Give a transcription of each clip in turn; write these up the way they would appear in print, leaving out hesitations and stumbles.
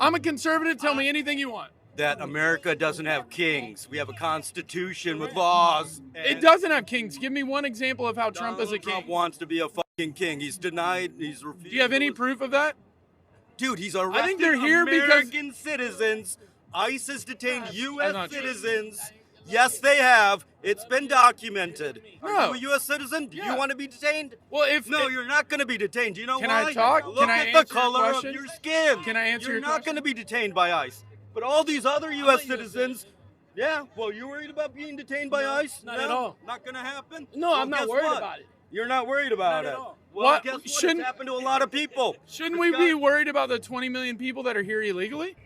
I'm a conservative. Tell me anything you want. That America doesn't have kings. We have a constitution with laws. It doesn't have kings. Give me one example of how Trump is a king. Trump wants to be a fucking king. He's denied. He's refused. Do you have any proof of that? Dude, he's arrested I think they're here American citizens. ICE has detained U.S. citizens. Yes, they have. It's been documented. Are you a U.S. citizen? Do you want to be detained? Well, you're not going to be detained. Do you know why? Can I talk? Look Can I at the answer color your of question? your skin. Can I answer your question? You're not going to be detained by ICE. But all these other U.S. citizens, well, you're worried about being detained by ICE? Not at all. Not going to happen? No, I'm not worried about it. You're not worried about it. Well, Well, guess what? It's happened to a lot of people. Shouldn't we be worried about the 20 million people that are here illegally?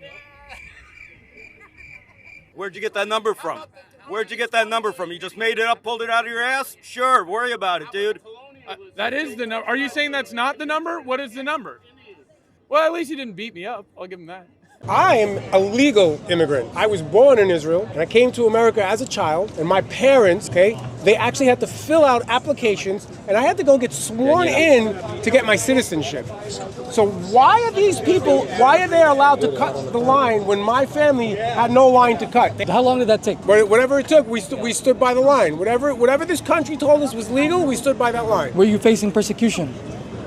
Where'd you get that number from? Where'd you get that number from? You just made it up, pulled it out of your ass? Sure, worry about it, dude. That is the number. Are you saying that's not the number? What is the number? Well, at least he didn't beat me up. I'll give him that. I am a legal immigrant. I was born in Israel, and I came to America as a child, and my parents, they actually had to fill out applications, and I had to go get sworn in to get my citizenship. So why are these people, why are they allowed to cut the line when my family had no line to cut? How long did that take? Whatever it took, we stood by the line. Whatever this country told us was legal, we stood by that line. Were you facing persecution?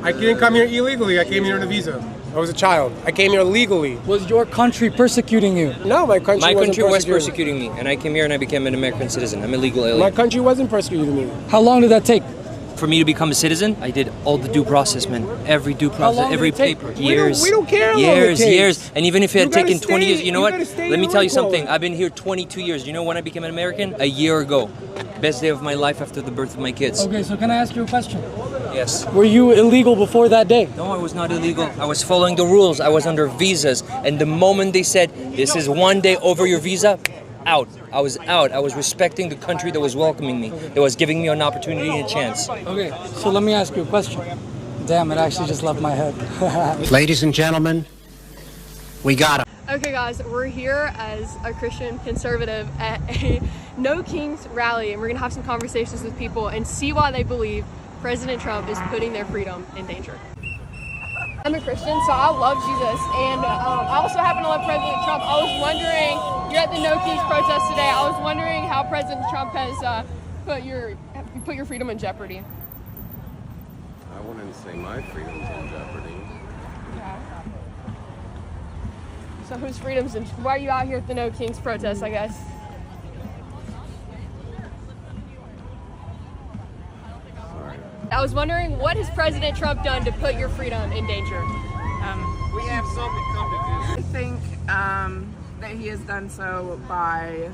I didn't come here illegally, I came here on a visa. I was a child. I came here legally. Was your country persecuting you? No, my country was persecuting me, and I came here and I became an American citizen. I'm a legal alien. My country wasn't persecuting me. How long did that take? For me to become a citizen, I did all the due process, man. Every due process, every paper. Years. We don't care how long it takes. Years. And even if it had taken 20 years, you know what? Let Let me tell you something. I've been here 22 years. You know when I became an American? A year ago. Best day of my life after the birth of my kids. Okay, so can I ask you a question? Yes. Were you illegal before that day? No, I was not illegal. I was following the rules. I was under visas. And the moment they said, this is one day over your visa, out. I was out. I was respecting the country that was welcoming me, that was giving me an opportunity and a chance. Okay, so let me ask you a question. Damn, it actually just left my head. Ladies and gentlemen, we got him. Okay guys, we're here as a Christian conservative at a No Kings rally, and we're gonna have some conversations with people and see why they believe President Trump is putting their freedom in danger. I'm a Christian, so I love Jesus, and I also happen to love President Trump. I was wondering, you're at the No Kings protest today, I was wondering how President Trump has put your freedom in jeopardy. I wouldn't say my freedom's in jeopardy. Yeah. So whose freedom's in? Why are you out here at the No Kings protest, I guess? Sorry. I was wondering, what has President Trump done to put your freedom in danger? We have something come to I think that he has done so by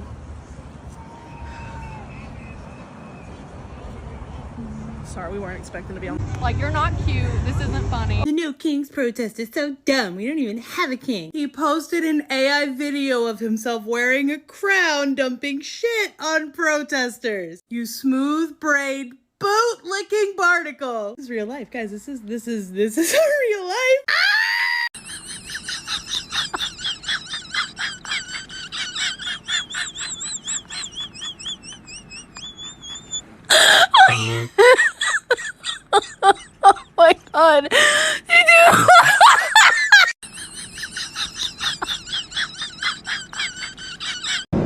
sorry, we weren't expecting to be on. Like, you're not cute, this isn't funny. The No Kings protest is so dumb. We don't even have a king. He posted an AI video of himself wearing a crown dumping shit on protesters. You smooth braid boot licking barnacle. This is real life, guys. This is real life. Ah! Oh my god.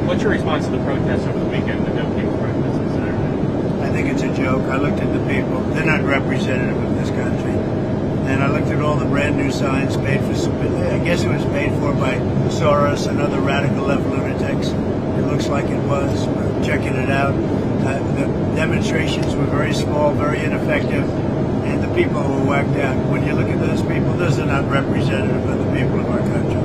What's your response to the protests over the weekend, the No Kings protests on Saturday? I think it's a joke. I looked at the people. They're not representative of this country. And I looked at all the brand new signs paid for, I guess it was paid for by Soros and other radical left lunatics. It looks like it was. We're checking it out. The demonstrations were very small, very ineffective, and the people were whacked out. When you look at those people, those are not representative of the people of our country.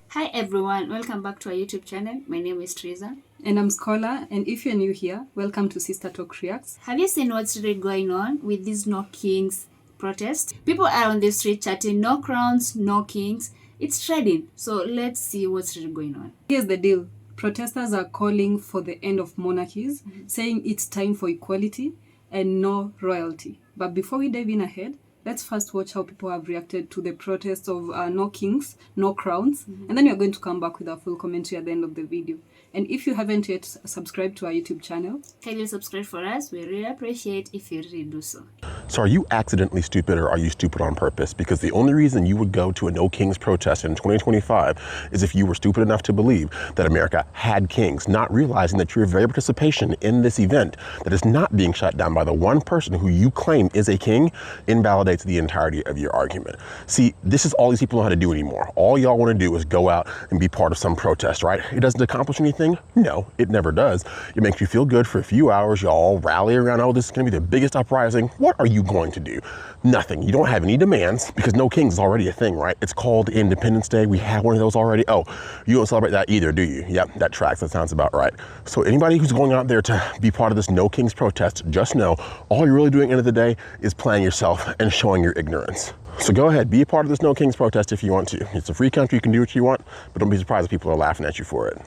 Hi everyone, welcome back to our YouTube channel. My name is Teresa. And I'm Scholar, and if you're new here, welcome to Sistalk React. Have you seen what's really going on with this No Kings protest? People are on the street chatting, no crowns, no kings. It's trending. So let's see what's really going on. Here's the deal. Protesters are calling for the end of monarchies, saying it's time for equality and no royalty. But before we dive in ahead, Let's first watch how people have reacted to the protest of no kings, no crowns, and then you're going to come back with a full commentary at the end of the video. And if you haven't yet subscribed to our YouTube channel, kindly subscribe for us. We really appreciate if you really do so. So are you accidentally stupid, or are you stupid on purpose? Because the only reason you would go to a No Kings protest in 2025 is if you were stupid enough to believe that America had kings, not realizing that your very participation in this event that is not being shut down by the one person who you claim is a king invalidates the entirety of your argument. See, this is all these people know how to do anymore. All y'all want to do is go out and be part of some protest, right? It doesn't accomplish anything. No, it never does. It makes you feel good for a few hours. Y'all rally around, oh, this is going to be the biggest uprising. What are you going to do? Nothing. You don't have any demands because no kings is already a thing, right? It's called Independence Day. We have one of those already. Oh, you don't celebrate that either, do you? Yep, that tracks. That sounds about right. So anybody who's going out there to be part of this No Kings protest, just know all you're really doing at the end of the day is playing yourself and showing your ignorance. So go ahead, be a part of this No Kings protest if you want to. It's a free country. You can do what you want, but don't be surprised if people are laughing at you for it.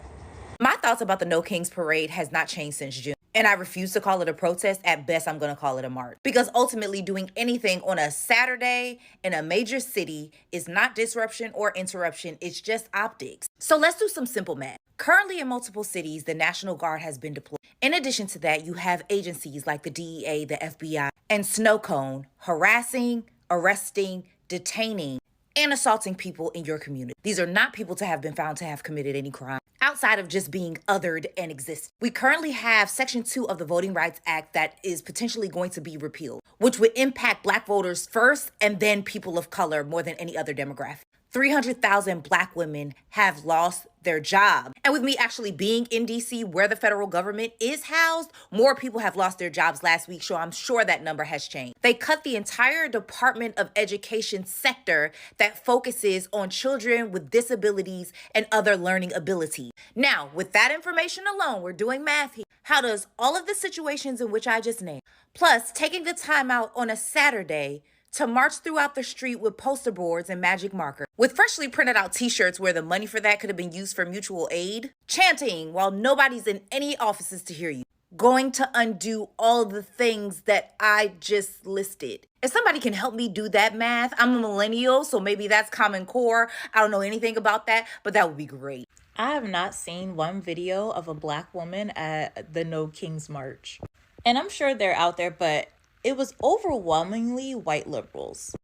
My thoughts about the No Kings parade has not changed since June. And I refuse to call it a protest. At best, I'm going to call it a march. Because ultimately, doing anything on a Saturday in a major city is not disruption or interruption. It's just optics. So let's do some simple math. Currently in multiple cities, the National Guard has been deployed. In addition to that, you have agencies like the DEA, the FBI, and Snow Cone harassing, arresting, detaining, and assaulting people in your community. These are not people to have been found to have committed any crime outside of just being othered and exist. We currently have Section 2 of the Voting Rights Act that is potentially going to be repealed, which would impact Black voters first and then people of color more than any other demographic. 300,000 Black women have lost their job. And with me actually being in DC where the federal government is housed, more people have lost their jobs last week, so I'm sure that number has changed. They cut the entire Department of Education sector that focuses on children with disabilities and other learning abilities. Now, with that information alone, we're doing math here. How does all of the situations in which I just named, plus taking the time out on a Saturday to march throughout the street with poster boards and magic markers, with freshly printed out t-shirts where the money for that could have been used for mutual aid, chanting while nobody's in any offices to hear you, going to undo all the things that I just listed. If somebody can help me do that math, I'm a millennial, so maybe that's Common Core. I don't know anything about that, but that would be great. I have not seen one video of a Black woman at the No Kings March. And I'm sure they're out there, but it was overwhelmingly white liberals.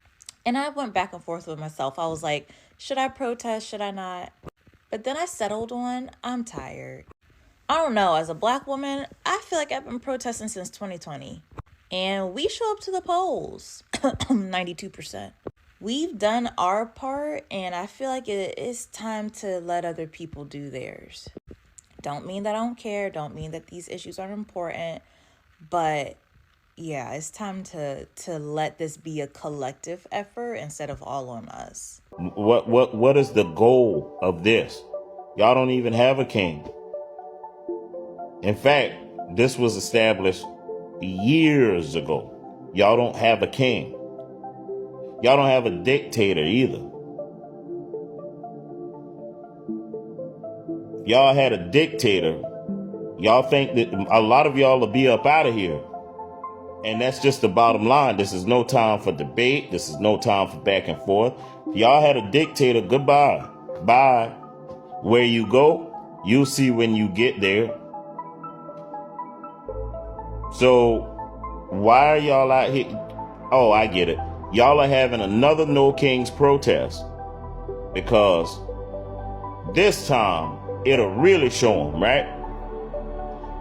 And I went back and forth with myself. I was like, should I protest? Should I not? But then I settled on, I'm tired. I don't know. As a Black woman, I feel like I've been protesting since 2020. And we show up to the polls, 92%. We've done our part, and I feel like it is time to let other people do theirs. Don't mean that I don't care. Don't mean that these issues aren't important. But yeah, it's time to let this be a collective effort instead of all on us. What is the goal of this? Y'all don't even have a king. In fact, this was established years ago. Y'all don't have a king. Y'all don't have a dictator either. If y'all had a dictator, y'all think that a lot of y'all will be up out of here. And that's just the bottom line. This is no time for debate. This is no time for back and forth. If y'all had a dictator, goodbye. Bye. Where you go, you'll see when you get there. So why are y'all out here? Oh, I get it. Y'all are having another No Kings protest because this time it'll really show them, right?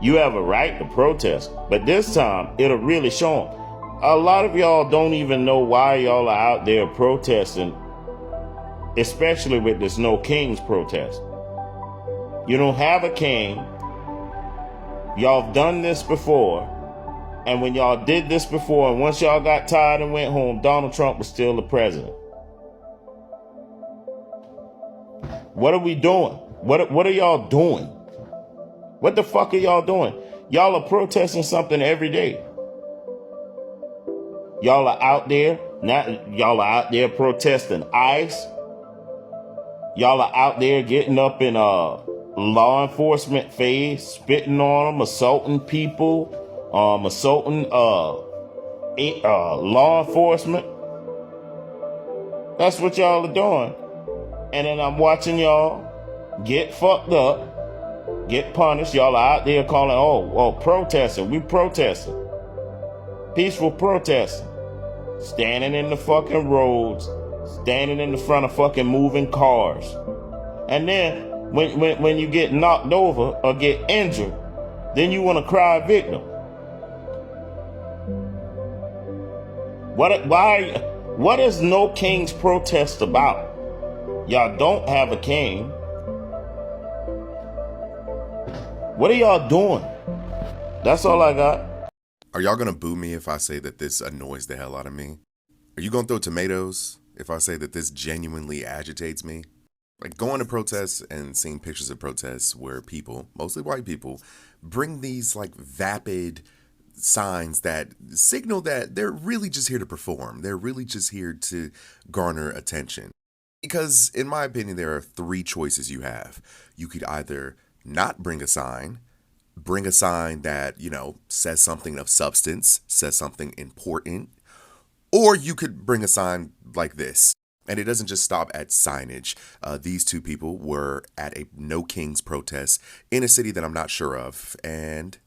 You have a right to protest, but this time it'll really show them. A lot of y'all don't even know why y'all are out there protesting, especially with this No Kings protest. You don't have a king. Y'all have done this before. And when y'all did this before, and once y'all got tired and went home, Donald Trump was still the president. What are we doing? What are y'all doing? What the fuck are y'all doing? Y'all are protesting something every day. Y'all are out there. Y'all are out there protesting ICE. Y'all are out there getting up in law enforcement phase, spitting on them, assaulting people, assaulting law enforcement. That's what y'all are doing. And then I'm watching y'all get fucked up, get punished. Y'all are out there calling, oh, protesting. We protesting. Peaceful protesting. Standing in the fucking roads, standing in the front of fucking moving cars. And then when you get knocked over or get injured, then you want to cry victim. What is No Kings protest about? Y'all don't have a king. What are y'all doing? That's all I got. Are y'all gonna boo me if I say that this annoys the hell out of me? Are you gonna throw tomatoes if I say that this genuinely agitates me? Like going to protests and seeing pictures of protests where people, mostly white people, bring these like vapid signs that signal that they're really just here to perform. They're really just here to garner attention. Because in my opinion, there are three choices you have. You could either not bring a sign that, says something of substance, says something important, or you could bring a sign like this. And it doesn't just stop at signage. These two people were at a No Kings protest in a city that I'm not sure of, and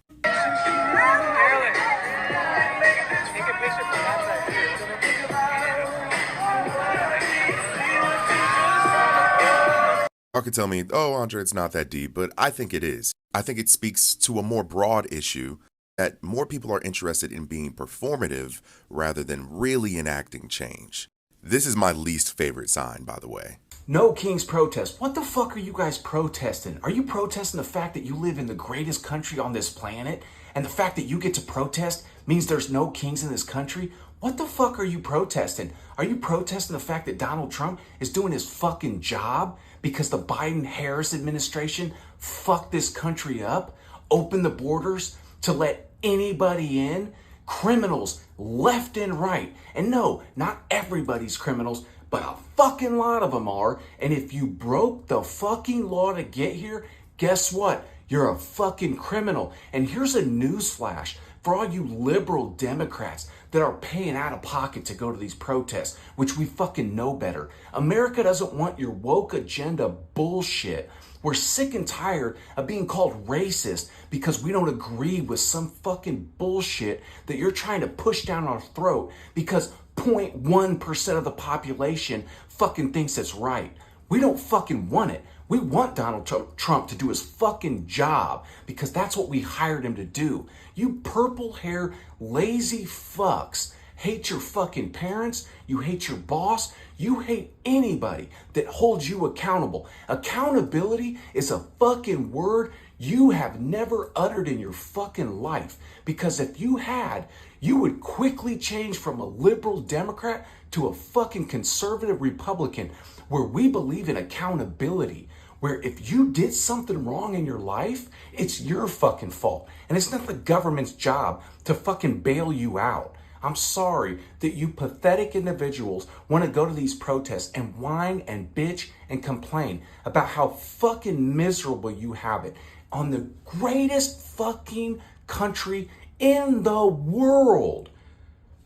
y'all could tell me, oh, Andre, it's not that deep, but I think it is. I think it speaks to a more broad issue that more people are interested in being performative rather than really enacting change. This is my least favorite sign, by the way. No Kings protest. What the fuck are you guys protesting? Are you protesting the fact that you live in the greatest country on this planet? And the fact that you get to protest means there's no kings in this country? What the fuck are you protesting? Are you protesting the fact that Donald Trump is doing his fucking job because the Biden-Harris administration fucked this country up, opened the borders to let anybody in? Criminals left and right. And no, not everybody's criminals, but a fucking lot of them are. And if you broke the fucking law to get here, guess what? You're a fucking criminal. And here's a newsflash for all you liberal Democrats that are paying out of pocket to go to these protests, which we fucking know better. America doesn't want your woke agenda bullshit. We're sick and tired of being called racist because we don't agree with some fucking bullshit that you're trying to push down our throat because 0.1% of the population fucking thinks it's right. We don't fucking want it. We want Donald Trump to do his fucking job because that's what we hired him to do. You purple hair, lazy fucks hate your fucking parents. You hate your boss. You hate anybody that holds you accountable. Accountability is a fucking word you have never uttered in your fucking life. Because if you had, you would quickly change from a liberal Democrat to a fucking conservative Republican where we believe in accountability. Where if you did something wrong in your life, it's your fucking fault. And it's not the government's job to fucking bail you out. I'm sorry that you pathetic individuals want to go to these protests and whine and bitch and complain about how fucking miserable you have it on the greatest fucking country in the world.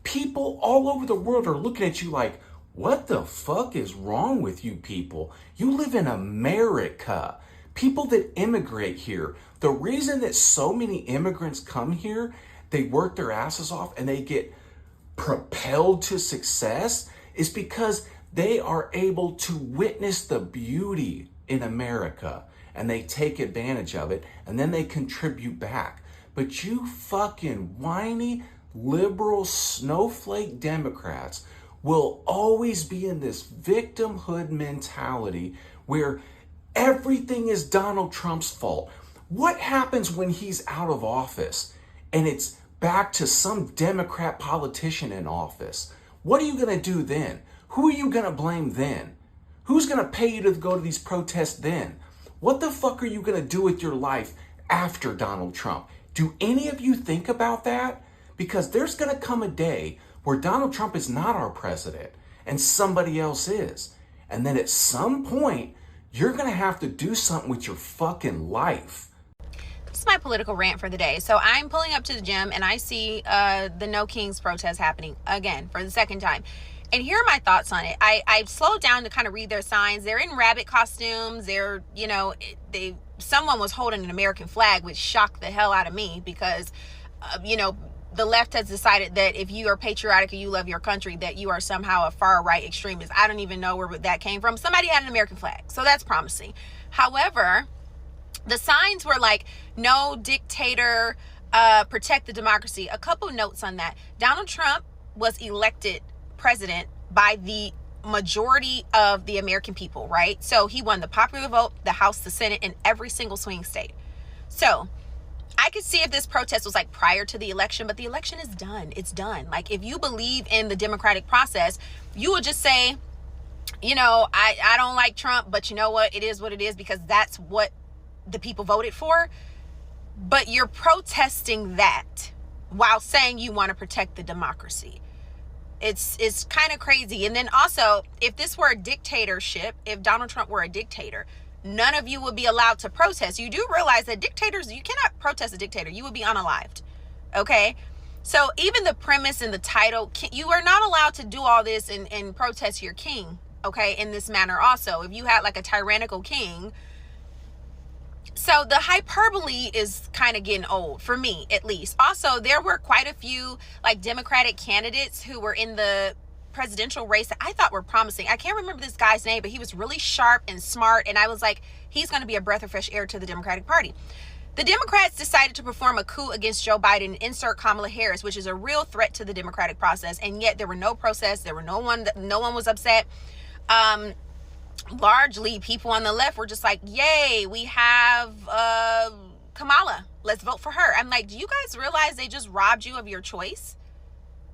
People all over the world are looking at you like, what the fuck is wrong with you people? You live in America. People that immigrate here, the reason that so many immigrants come here, they work their asses off and they get propelled to success is because they are able to witness the beauty in America and they take advantage of it and then they contribute back. But you fucking whiny liberal snowflake Democrats will always be in this victimhood mentality where everything is Donald Trump's fault. What happens when he's out of office and it's back to some Democrat politician in office? What are you going to do then? Who are you going to blame then? Who's going to pay you to go to these protests then? What the fuck are you going to do with your life after Donald Trump? Do any of you think about that? Because there's going to come a day where Donald Trump is not our president and somebody else is. And then at some point, you're going to have to do something with your fucking life. This is my political rant for the day. So I'm pulling up to the gym and I see the No Kings protest happening again for the second time. And here are my thoughts on it. I slowed down to kind of read their signs. They're in rabbit costumes. They're, you know, someone was holding an American flag, which shocked the hell out of me because, you know, the left has decided that if you are patriotic or you love your country, that you are somehow a far right extremist. I don't even know where that came from. Somebody had an American flag, so that's promising. However, the signs were like, no dictator, protect the democracy. A couple notes on that. Donald Trump was elected president by the majority of the American people, right? So he won the popular vote, the House, the Senate, in every single swing state. So I could see if this protest was like prior to the election, but the election is done. It's done. Like, if you believe in the democratic process, you will just say, you know, I don't like Trump, but you know what? It is what it is because that's what the people voted for. But you're protesting that while saying you want to protect the democracy. It's kind of crazy. And then also, if this were a dictatorship, if Donald Trump were a dictator, none of you would be allowed to protest. You do realize that dictators, you cannot protest a dictator. You would be unalived. Okay? So even the premise and the title, you are not allowed to do all this and protest your king, okay, in this manner also. If you had like a tyrannical king. So the hyperbole is kind of getting old, for me at least. Also, there were quite a few like Democratic candidates who were in the presidential race that I thought were promising. I can't remember this guy's name, but he was really sharp and smart, and I was like, he's going to be a breath of fresh air to the Democratic Party. The Democrats decided to perform a coup against Joe Biden and insert Kamala Harris, which is a real threat to the democratic process, and yet there were no protests. There were no one was upset. Largely people on the left were just like, yay, we have Kamala, let's vote for her. I'm like, do you guys realize they just robbed you of your choice?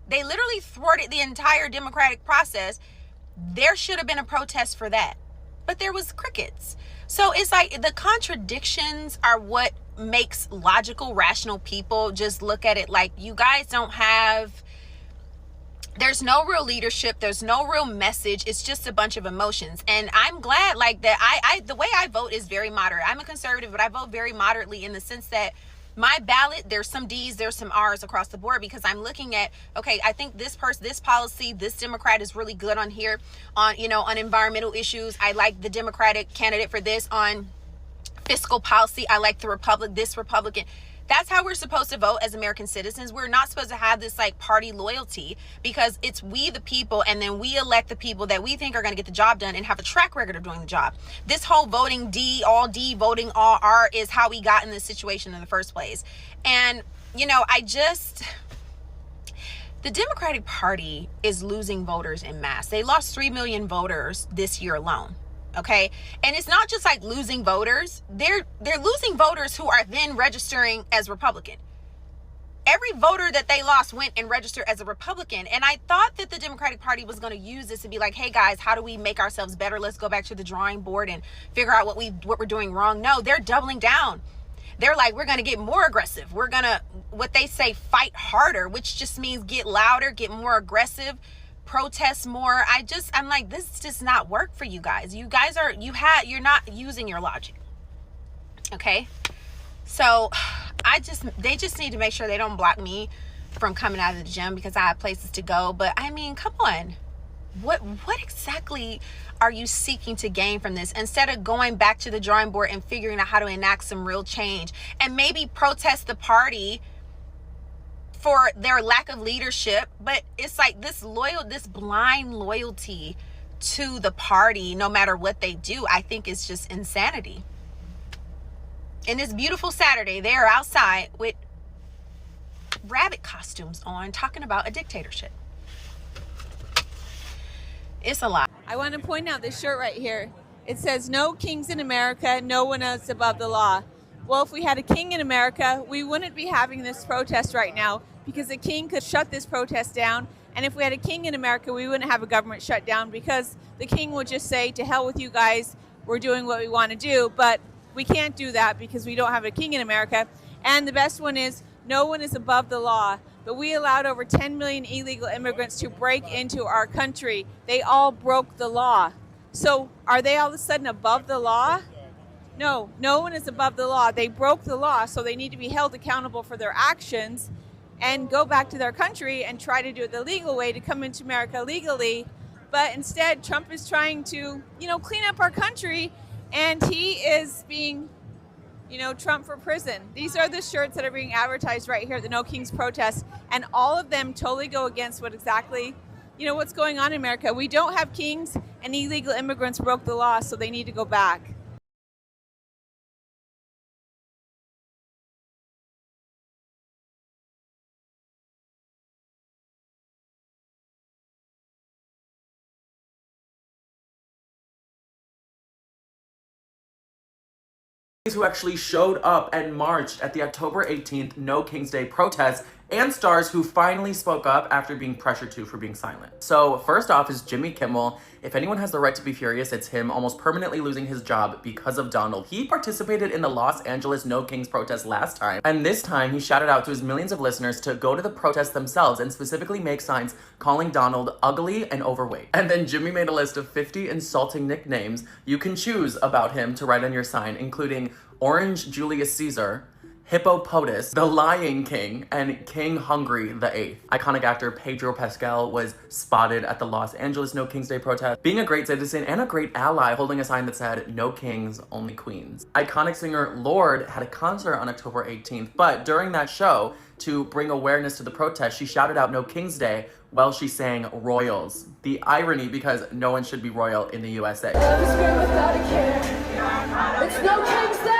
They literally thwarted the entire democratic process. There should have been a protest for that, but there was crickets. So it's like the contradictions are what makes logical, rational people just look at it like, you guys don't have, there's no real leadership, there's no real message, it's just a bunch of emotions. And I'm glad like that the way I vote is very moderate. I'm a conservative, but I vote very moderately in the sense that my ballot, there's some D's, there's some R's across the board, because I'm looking at, okay, I think this person, this policy, this Democrat is really good on here on, you know, on environmental issues. I like the Democratic candidate for this. On fiscal policy, I like this Republican. That's how we're supposed to vote as American citizens. We're not supposed to have this like party loyalty, because it's we the people, and then we elect the people that we think are going to get the job done and have a track record of doing the job. This whole voting D, voting all R is how we got in this situation in the first place. And, you know, the Democratic Party is losing voters en masse. They lost 3 million voters this year alone. Okay. And it's not just like losing voters. They're losing voters who are then registering as Republican. Every voter that they lost went and registered as a Republican. And I thought that the Democratic Party was going to use this to be like, hey guys, how do we make ourselves better? Let's go back to the drawing board and figure out what we're doing wrong. No, they're doubling down. They're like, we're going to get more aggressive. We're going to, what they say, fight harder, which just means get louder, get more aggressive, protest more. I'm like, this does not work for you guys. You guys you're not using your logic. Okay. So they just need to make sure they don't block me from coming out of the gym because I have places to go. But I mean, come on. What exactly are you seeking to gain from this, instead of going back to the drawing board and figuring out how to enact some real change and maybe protest the party for their lack of leadership? But it's like this blind loyalty to the party, no matter what they do, I think is just insanity. And this beautiful Saturday, they are outside with rabbit costumes on, talking about a dictatorship. It's a lot. I want to point out this shirt right here. It says, "No kings in America, no one else above the law." Well, if we had a king in America, we wouldn't be having this protest right now, because the king could shut this protest down. And if we had a king in America, we wouldn't have a government shutdown, because the king would just say, to hell with you guys, we're doing what we want to do. But we can't do that because we don't have a king in America. And the best one is, no one is above the law. But we allowed over 10 million illegal immigrants to break into our country. They all broke the law. So are they all of a sudden above the law? No, no one is above the law. They broke the law, so they need to be held accountable for their actions and go back to their country and try to do it the legal way to come into America legally But instead, Trump is trying to, clean up our country, and he is being, Trump for prison. These are the shirts that are being advertised right here at the No Kings protest, and all of them totally go against what's going on in America. We don't have kings, and illegal immigrants broke the law, so they need to go back. Who actually showed up and marched at the October 18th No King's Day protest, and stars who finally spoke up after being pressured to for being silent. So first off is Jimmy Kimmel. If anyone has the right to be furious, it's him, almost permanently losing his job because of Donald. He participated in the Los Angeles No Kings protest last time, and this time he shouted out to his millions of listeners to go to the protest themselves and specifically make signs calling Donald ugly and overweight. And then Jimmy made a list of 50 insulting nicknames you can choose about him to write on your sign, including Orange Julius Caesar, Hippopotamus, the Lion King, and King Hungry the Eighth. Iconic actor Pedro Pascal was spotted at the Los Angeles No Kings Day protest, being a great citizen and a great ally, holding a sign that said, "No kings, only queens." Iconic singer Lorde had a concert on October 18th, but during that show, to bring awareness to the protest, she shouted out No King's Day while she sang Royals. The irony, because no one should be royal in the USA. It's No King's Day!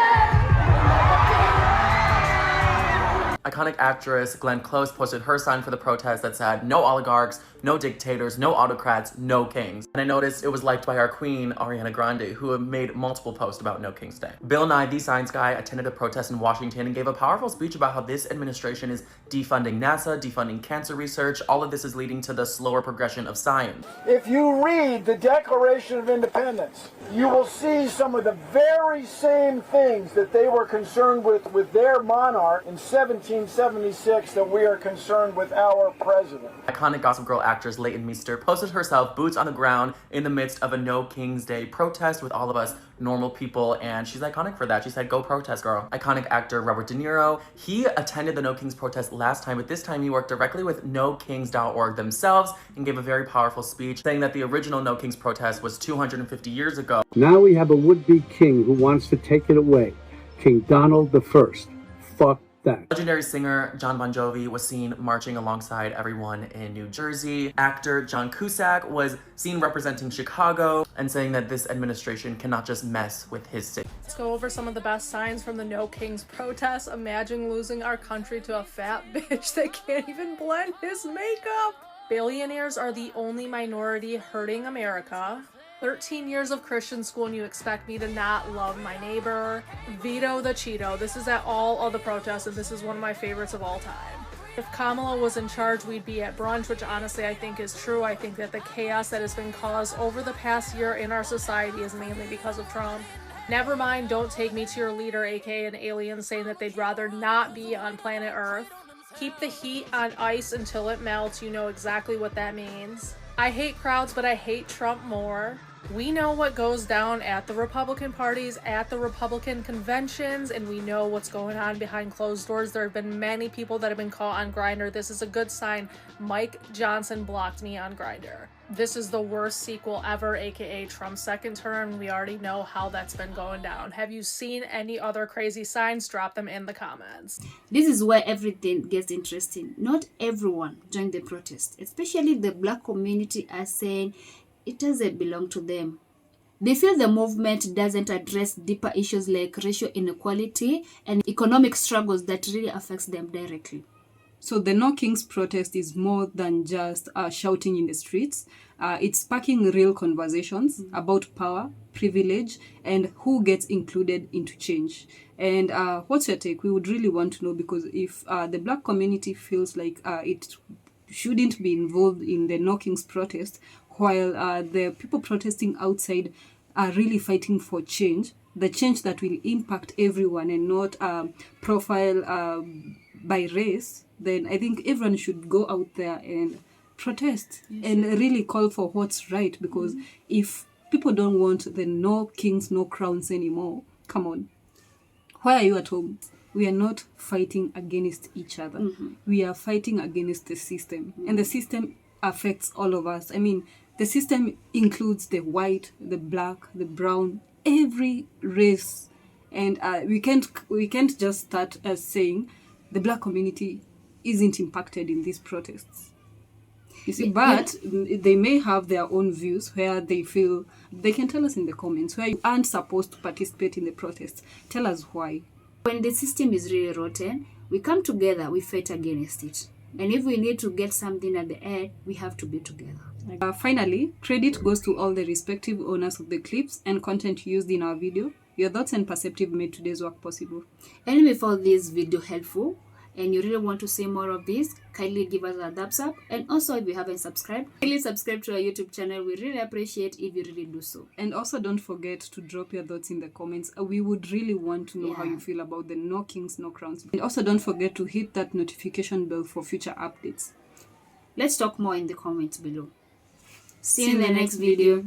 Iconic actress Glenn Close posted her sign for the protest that said, "No oligarchs, no dictators, no autocrats, no kings." And I noticed it was liked by our queen, Ariana Grande, who have made multiple posts about No King's Day. Bill Nye, the science guy, attended a protest in Washington and gave a powerful speech about how this administration is defunding NASA, defunding cancer research. All of this is leading to the slower progression of science. If you read the Declaration of Independence, you will see some of the very same things that they were concerned with their monarch in 1776 that we are concerned with our president. Iconic Gossip Girl actress Leighton Meester posted herself boots on the ground in the midst of a No King's Day protest with all of us normal people, and she's iconic for that. She said, "Go protest, girl." Iconic actor Robert De Niro, he attended the No Kings protest last time, but this time he worked directly with NoKings.org themselves and gave a very powerful speech saying that the original No Kings protest was 250 years ago. Now we have a would-be king who wants to take it away. King Donald the First. Fuck that. Legendary singer John Bon Jovi was seen marching alongside everyone in New Jersey. Actor John Cusack was seen representing Chicago and saying that this administration cannot just mess with his city. Let's go over some of the best signs from the No Kings protest. Imagine losing our country to a fat bitch that can't even blend his makeup. Billionaires are the only minority hurting America. 13 years of Christian school and you expect me to not love my neighbor. Veto the Cheeto. This is at all of the protests and this is one of my favorites of all time. If Kamala was in charge, we'd be at brunch, which honestly I think is true. I think that the chaos that has been caused over the past year in our society is mainly because of Trump. Never mind, don't take me to your leader, aka an alien, saying that they'd rather not be on planet Earth. Keep the heat on ice until it melts. You know exactly what that means. I hate crowds, but I hate Trump more. We know what goes down at the Republican parties, at the Republican conventions, and we know what's going on behind closed doors. There have been many people that have been caught on Grindr. This is a good sign. Mike Johnson blocked me on Grindr. This is the worst sequel ever, aka Trump's second term. We already know how that's been going down. Have you seen any other crazy signs? Drop them in the comments. This is where everything gets interesting. Not everyone joined the protest, especially the black community are saying it doesn't belong to them. They feel the movement doesn't address deeper issues like racial inequality and economic struggles that really affects them directly. So the No Kings protest is more than just shouting in the streets. It's sparking real conversations about power, privilege, and who gets included into change. And what's your take? We would really want to know, because if the black community feels like it shouldn't be involved in the No Kings protest, while the people protesting outside are really fighting for change, the change that will impact everyone and not profile by race, then I think everyone should go out there and protest and really call for what's right. Because if people don't want the no kings, no crowns anymore, come on. Why are you at home? We are not fighting against each other. We are fighting against the system. And the system affects all of us. I mean, The system includes the white, the black, the brown, every race. And we can't just start as saying the black community isn't impacted in these protests. You see, but they may have their own views where they feel they can tell us in the comments where you aren't supposed to participate in the protests. Tell us why. When the system is really rotten, we come together, we fight against it. And if we need to get something at the end, we have to be together. Finally, credit goes to all the respective owners of the clips and content used in our video. Your thoughts and perspective made today's work possible. And if you found this video helpful and you really want to see more of this, kindly give us a thumbs up. And also, if you haven't subscribed, kindly subscribe to our YouTube channel. We really appreciate if you really do so. And also don't forget to drop your thoughts in the comments. We would really want to know how you feel about the No Kings, No Crowns. And also don't forget to hit that notification bell for future updates. Let's talk more in the comments below. See you in the next video.